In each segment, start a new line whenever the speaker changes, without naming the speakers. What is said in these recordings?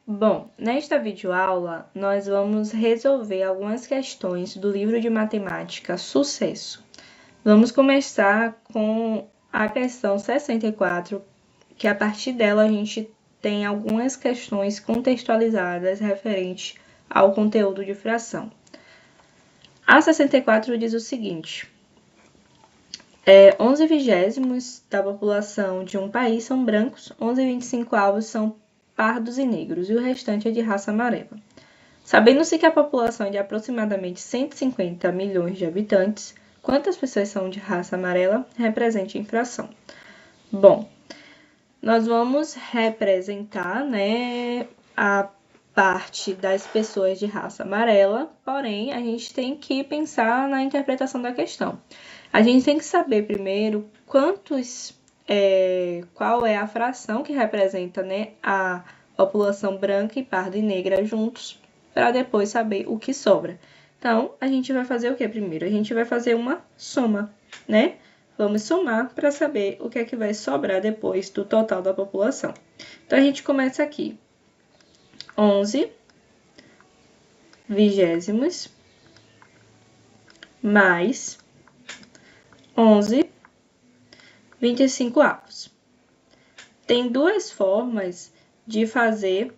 Bom, nesta videoaula, nós vamos resolver algumas questões do livro de matemática Sucesso. Vamos começar com a questão 64, que a partir dela a gente tem algumas questões contextualizadas referentes ao conteúdo de fração. A 64 diz o seguinte: 11 vigésimos da população de um país são brancos, 11,25 são pardos e negros, e o restante é de raça amarela. Sabendo-se que a população é de aproximadamente 150 milhões de habitantes, quantas pessoas são de raça amarela? Represente em fração. Bom, nós vamos representar, a parte das pessoas de raça amarela, porém, a gente tem que pensar na interpretação da questão. A gente tem que saber primeiro qual é a fração que representa, a população branca e parda e negra juntos, para depois saber o que sobra. Então, a gente vai fazer o que primeiro? A gente vai fazer uma soma, né? Vamos somar para saber o que é que vai sobrar depois do total da população. Então, a gente começa aqui. 11 vigésimos mais 11 25avos. Tem duas formas de fazer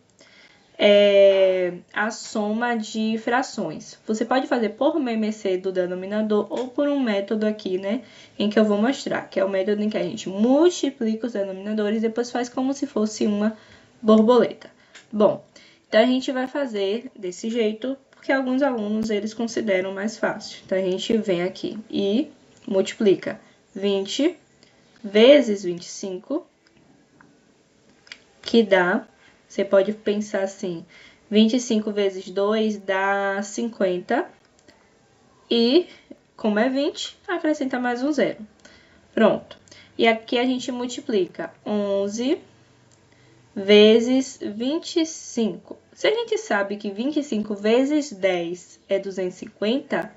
a soma de frações. Você pode fazer por MMC do denominador ou por um método aqui, em que eu vou mostrar, que é o método em que a gente multiplica os denominadores e depois faz como se fosse uma borboleta. Bom, então a gente vai fazer desse jeito, porque alguns alunos eles consideram mais fácil. Então a gente vem aqui e multiplica 20 vezes 25, que dá, você pode pensar assim, 25 vezes 2 dá 50, e como é 20, acrescenta mais um zero. Pronto. E aqui a gente multiplica 11 vezes 25. Se a gente sabe que 25 vezes 10 é 250,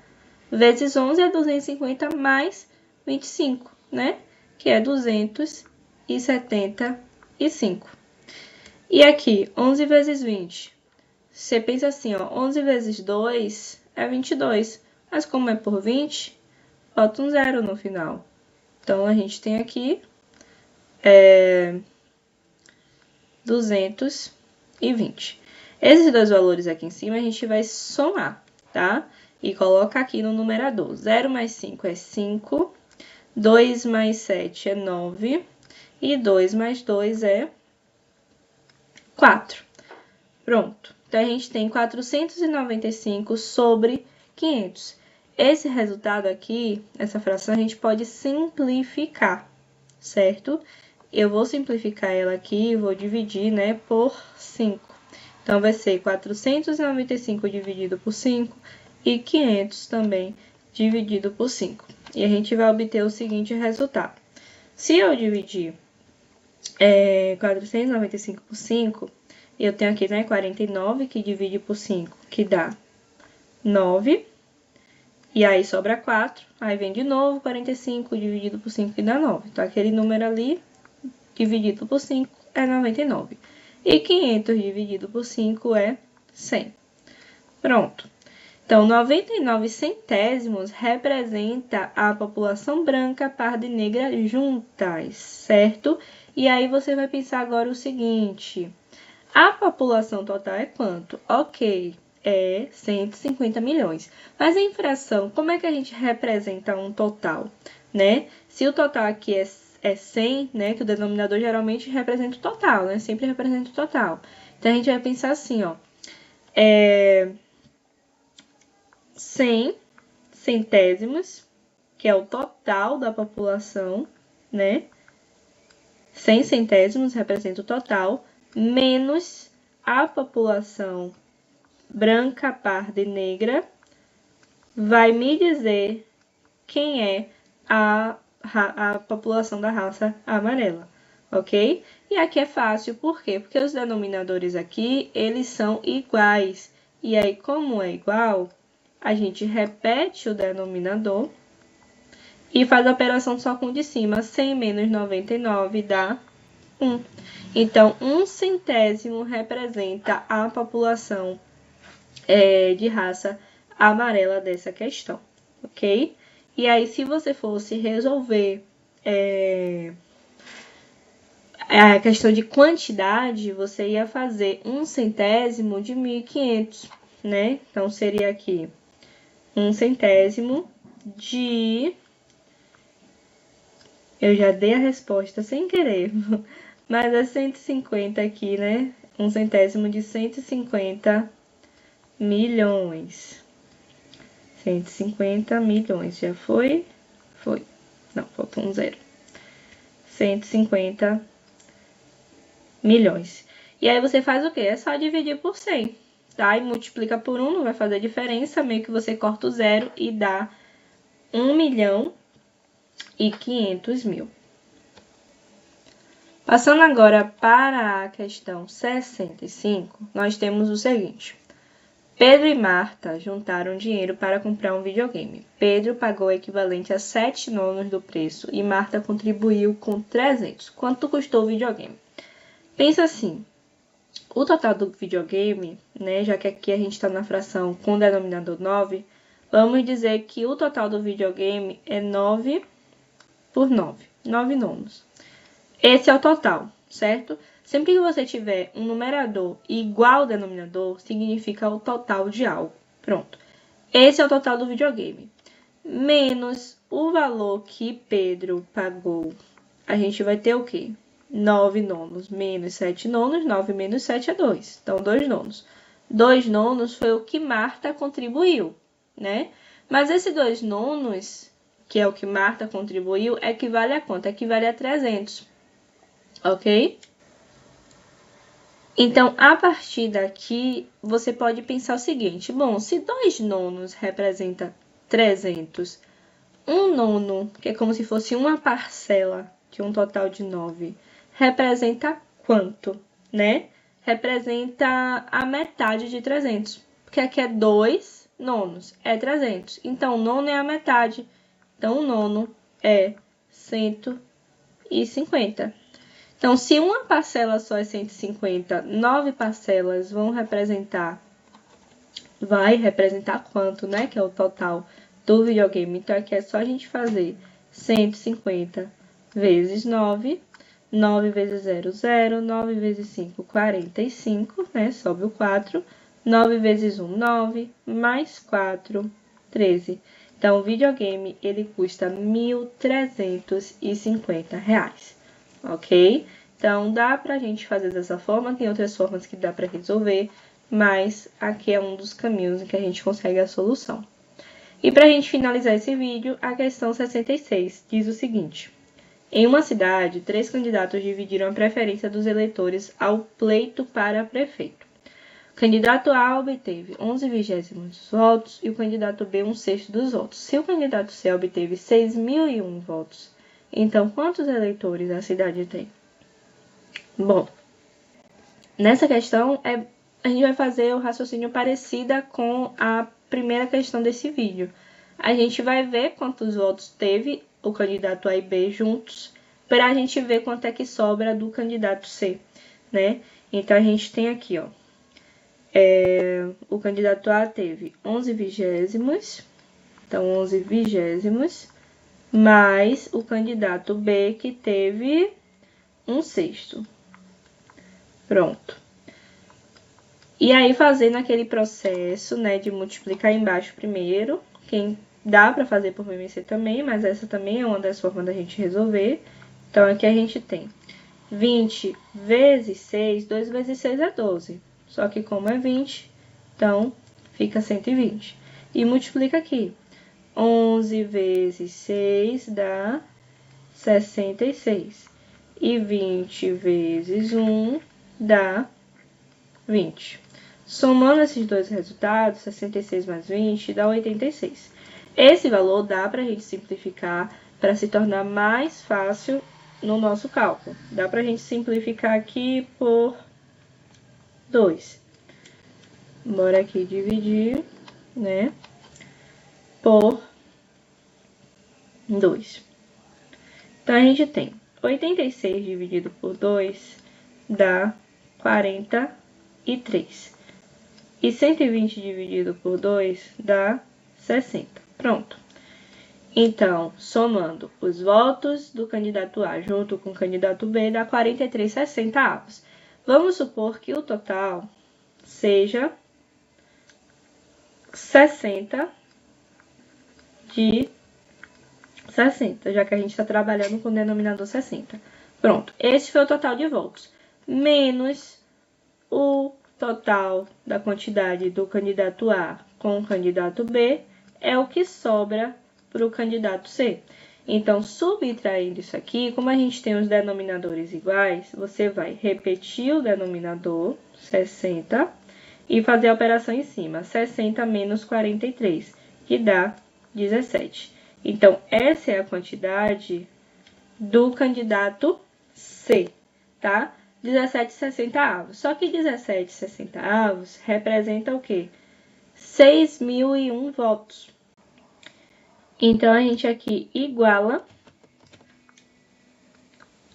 vezes 11 é 250 mais 25, que é 275. E aqui, 11 vezes 20. Você pensa assim, 11 vezes 2 é 22. Mas como é por 20, falta um zero no final. Então, a gente tem aqui 220. Esses dois valores aqui em cima, a gente vai somar, tá? E coloca aqui no numerador. 0 mais 5 é 5. 2 mais 7 é 9. E 2 mais 2 é 4. Pronto. Então, a gente tem 495 sobre 500. Esse resultado aqui, essa fração, a gente pode simplificar, certo? Eu vou simplificar ela aqui e vou dividir, por 5. Então, vai ser 495 dividido por 5 e 500 também dividido por 5. E a gente vai obter o seguinte resultado. Se eu dividir 495 por 5, eu tenho aqui, 49, que divide por 5, que dá 9. E aí sobra 4, aí vem de novo 45 dividido por 5, que dá 9. Então, aquele número ali, dividido por 5, é 99. E 500 dividido por 5 é 100. Pronto. Então, 99 centésimos representa a população branca, parda e negra juntas, certo? E aí, você vai pensar agora o seguinte: a população total é quanto? Ok, é 150 milhões. Mas em fração, como é que a gente representa um total, Se o total aqui é 100, que o denominador geralmente representa o total, Sempre representa o total. Então, a gente vai pensar assim, 100 centésimos, que é o total da população, 100 centésimos representa o total, menos a população branca, parda e negra, vai me dizer quem é a população da raça amarela, ok? E aqui é fácil, por quê? Porque os denominadores aqui, eles são iguais. E aí, como é igual, a gente repete o denominador e faz a operação só com o de cima. 100 menos 99 dá 1. Então, 1/100º representa a população de raça amarela dessa questão, ok? E aí, se você fosse resolver a questão de quantidade, você ia fazer 1/100º de 1.500, né? Então, seria aqui 1/100º de... Eu já dei a resposta sem querer, mas é 150 aqui, né? 1/100º de 150 milhões. 150 milhões, já foi? Foi. Não, faltou um zero. 150 milhões. E aí você faz o quê? É só dividir por 100, tá? E multiplica por 1, não vai fazer diferença, meio que você corta o zero e dá 1.500.000. Passando agora para a questão 65, nós temos o seguinte. Pedro e Marta juntaram dinheiro para comprar um videogame. Pedro pagou o equivalente a 7/9 do preço e Marta contribuiu com 300. Quanto custou o videogame? Pensa assim, o total do videogame, né, já que aqui a gente está na fração com denominador 9, vamos dizer que o total do videogame é 9 por 9, 9 nonos. Esse é o total, certo? Sempre que você tiver um numerador igual ao denominador, significa o total de algo. Pronto. Esse é o total do videogame. Menos o valor que Pedro pagou. A gente vai ter o quê? 9 nonos menos 7 nonos. 9 menos 7 é 2. Então, 2 nonos. 2 nonos foi o que Marta contribuiu, né? Mas esse 2 nonos, que é o que Marta contribuiu, equivale a quanto? Equivale a 300. Ok? Então, a partir daqui, você pode pensar o seguinte. Bom, se 2 nonos representa 300, 1 nono, que é como se fosse uma parcela de um total de 9, representa quanto, né? Representa a metade de 300. Porque aqui é 2 nonos, é 300. Então, o nono é a metade. Então, o nono é 150. Então, se uma parcela só é 150, 9 parcelas vai representar quanto, né? Que é o total do videogame. Então, aqui é só a gente fazer 150 vezes 9. 9 vezes 0, 0. 9 vezes 5, 45, né? Sobe o 4. 9 vezes 1, 9. Mais 4, 13. Então, o videogame, ele custa R$ 1.350. Ok? Então, dá pra gente fazer dessa forma, tem outras formas que dá pra resolver, mas aqui é um dos caminhos em que a gente consegue a solução. E pra gente finalizar esse vídeo, a questão 66 diz o seguinte. Em uma cidade, 3 candidatos dividiram a preferência dos eleitores ao pleito para prefeito. O candidato A obteve 11/20 dos votos e o candidato B 1/6 dos votos. Se o candidato C obteve 6.001 votos, então quantos eleitores a cidade tem? Bom, nessa questão a gente vai fazer o raciocínio parecido com a primeira questão desse vídeo. A gente vai ver quantos votos teve o candidato A e B juntos, para a gente ver quanto é que sobra do candidato C, né? Então, a gente tem aqui, ó, o candidato A teve 11/20, então 11/20, mais o candidato B que teve 1/6. Pronto. E aí, fazendo aquele processo, né, de multiplicar embaixo primeiro, quem dá para fazer por MMC também, mas essa também é uma das formas da gente resolver. Então, aqui a gente tem 20 vezes 6, 2 vezes 6 é 12. Só que como é 20, então fica 120. E multiplica aqui. 11 vezes 6 dá 66. E 20 vezes 1 dá 20. Somando esses dois resultados, 66 mais 20 dá 86. Esse valor dá para a gente simplificar para se tornar mais fácil no nosso cálculo. Dá para a gente simplificar aqui por 2. Bora aqui dividir, né, por 2. Então, a gente tem 86 dividido por 2 dá 43. E 120 dividido por 2 dá 60. Pronto. Então, somando os votos do candidato A junto com o candidato B, dá 43/60. Vamos supor que o total seja 60 de 60, já que a gente está trabalhando com o denominador 60. Pronto, esse foi o total de votos, menos o total da quantidade do candidato A com o candidato B, é o que sobra para o candidato C. Então, subtraindo isso aqui, como a gente tem os denominadores iguais, você vai repetir o denominador, 60, e fazer a operação em cima, 60 menos 43, que dá 17. Então, essa é a quantidade do candidato C, tá? 17/60. Só que 17/60 representa o quê? 6.001 votos. Então, a gente aqui iguala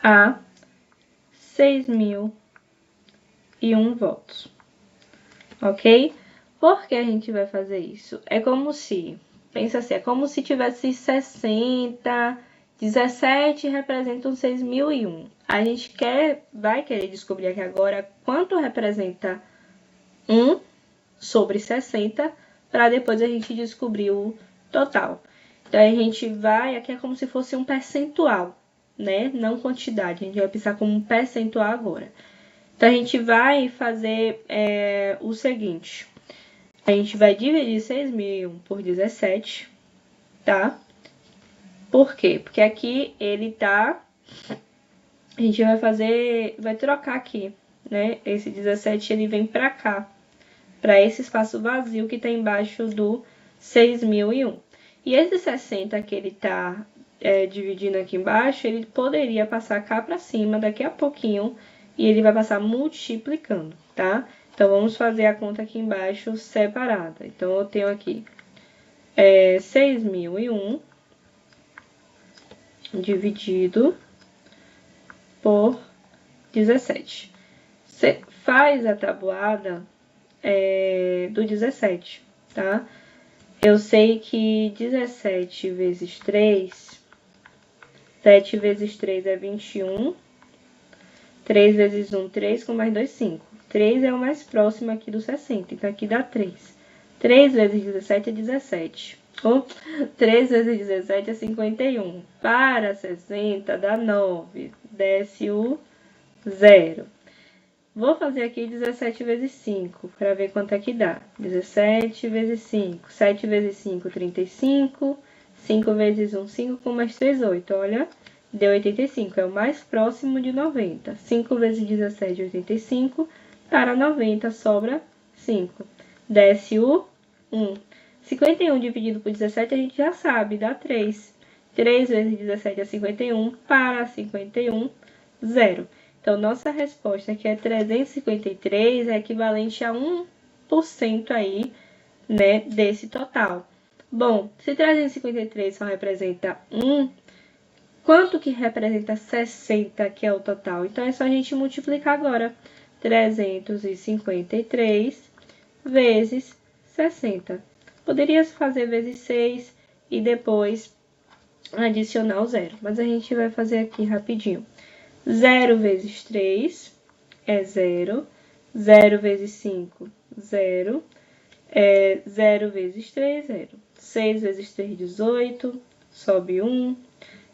a 6.001 votos. Ok? Por que a gente vai fazer isso? É como se, pensa assim, é como se tivesse 60, 17 representam 6.001. A gente vai querer descobrir aqui agora quanto representa 1 sobre 60, para depois a gente descobrir o total. Então, a gente vai, aqui é como se fosse um percentual, né? Não quantidade, a gente vai pensar como um percentual agora. Então, a gente vai fazer o seguinte. A gente vai dividir 6.001 por 17, tá? Por quê? Porque aqui ele tá... A gente vai trocar aqui, né? Esse 17, ele vem pra cá, para esse espaço vazio que tá embaixo do 6.001. E esse 60 que ele tá dividindo aqui embaixo, ele poderia passar cá para cima daqui a pouquinho, e ele vai passar multiplicando, tá? Então, vamos fazer a conta aqui embaixo separada. Então, eu tenho aqui 6.001 dividido por 17. Você faz a tabuada do 17, tá? Eu sei que 17 vezes 3, 7 vezes 3 é 21, 3 vezes 1, 3, com mais 2, 5. 3 é o mais próximo aqui do 60, então aqui dá 3. 3 vezes 17 é 17. 3 vezes 17 é 51. Para 60 dá 9. Desce o 0. Vou fazer aqui 17 vezes 5, para ver quanto é que dá. 17 vezes 5. 7 vezes 5, 35. 5 vezes 1, 5, com mais 3, 8. Olha, deu 85. É o mais próximo de 90. 5 vezes 17, 85. Para 90, sobra 5. Desce o 1. 51 dividido por 17, a gente já sabe, dá 3. 3 vezes 17 é 51. Para 51, 0. Então, nossa resposta, que é 353, é equivalente a 1% aí, né, desse total. Bom, se 353 só representa 1, quanto que representa 60, que é o total? Então, é só a gente multiplicar agora. 353 vezes 60. Poderia fazer vezes 6 e depois adicionar o 0, mas a gente vai fazer aqui rapidinho. 0 vezes 3 é 0. 0 vezes 5, 0. 0 vezes 3, 0. 6 vezes 3, 18. Sobe 1.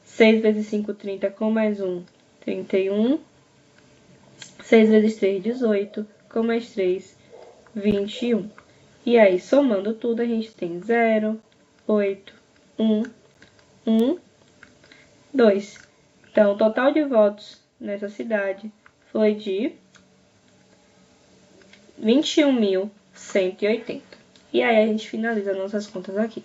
6 vezes 5, 30, com mais 1, 31. 6 vezes 3, 18. Com mais 3, 21. E aí, somando tudo, a gente tem 0, 8, 1, 1, 2. Então, o total de votos nessa cidade foi de 21.180. E aí, a gente finaliza nossas contas aqui.